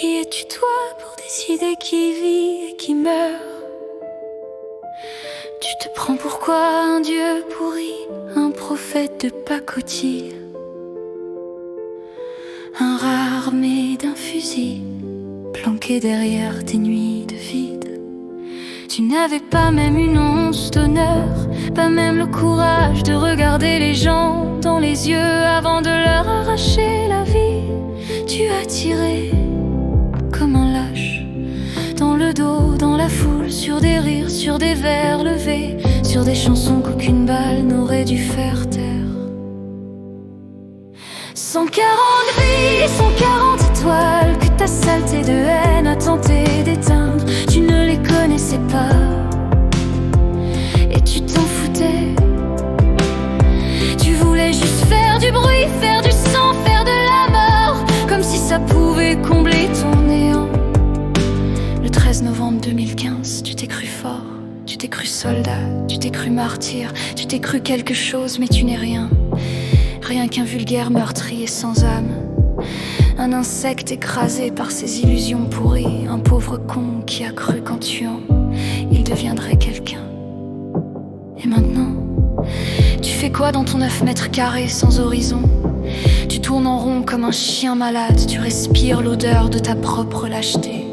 Qui es-tu toi pour décider qui vit et qui meurt? Tu te prends pour quoi? Un dieu pourri, un prophète de pacotille, un rat armé d'un fusil, planqué derrière tes nuits de vide. Tu n'avais pas même une once d'honneur, pas même le courage de regarder les gens dans les yeux avant de leur arracher la vie. Tu as tiré comme un lâche, dans le dos, dans la foule, sur des rires, sur des verres levés, sur des chansons qu'aucune balle n'aurait dû faire taire. 140 vies, 140 étoiles que ta saleté de haine a tenté d'éteindre. Tu ne les connaissais pas et tu t'en foutais. Tu voulais juste faire du bruit, faire du sang, faire de la mort, comme si ça pouvait combler ton néant. Le 13 novembre 2015, tu t'es cru fort, tu t'es cru soldat, tu t'es cru martyr, tu t'es cru quelque chose mais tu n'es rien. Rien qu'un vulgaire meurtrier sans âme, un insecte écrasé par ses illusions pourries, un pauvre con qui a cru qu'en tuant, il deviendrait quelqu'un. Et maintenant, tu fais quoi dans ton 9 mètres carrés sans horizon? Tu tournes en rond comme un chien malade, tu respires l'odeur de ta propre lâcheté.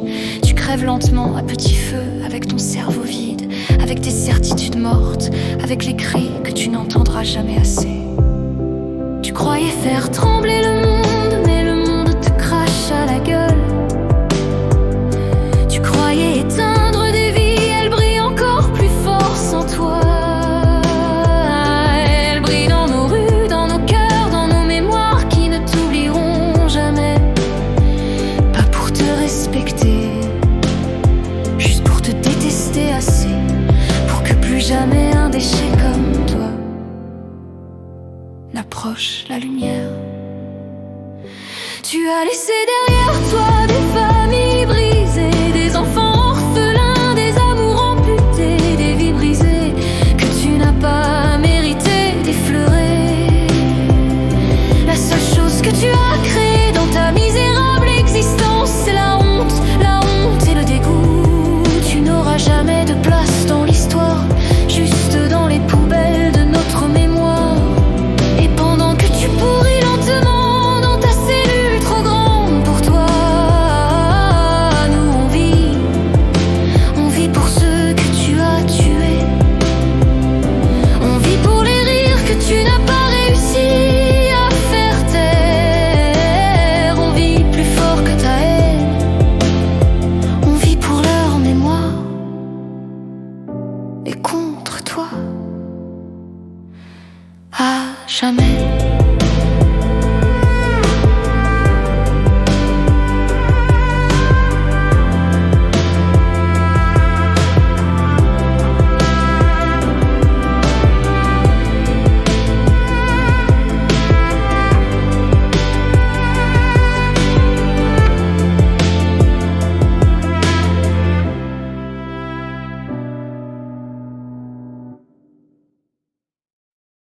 Tu crèves lentement à petit feu avec ton cerveau vide, avec tes certitudes mortes, avec les cris que tu n'entendras jamais assez. Tu croyais faire trembler le monde, mais le monde te crache à la gueule. Tu croyais éteindre des vies, elles brillent encore plus fort sans toi. Elles brillent dans nos rues, dans nos cœurs, dans nos mémoires qui ne t'oublieront jamais. Pas pour te respecter, juste pour te détester assez, pour que plus jamais un déchet comme toi n'approche la lumière. Tu as laissé derrière toi des familles brisées, des enfants orphelins, des amours amputés, des vies brisées que tu n'as pas mérité d'effleurer. La seule chose que tu as créée dans ta misérable existence, c'est la honte et le dégoût. Tu n'auras jamais de place dans l'histoire, juste dans les poubelles de notre mémoire. Et pendant que tu pourris lentement dans ta cellule trop grande pour toi, nous on vit pour ceux que tu as tués. On vit pour les rires que tu n'as pas réussi à faire taire. On vit plus fort que ta haine, on vit pour leur mémoire et contre toi à jamais.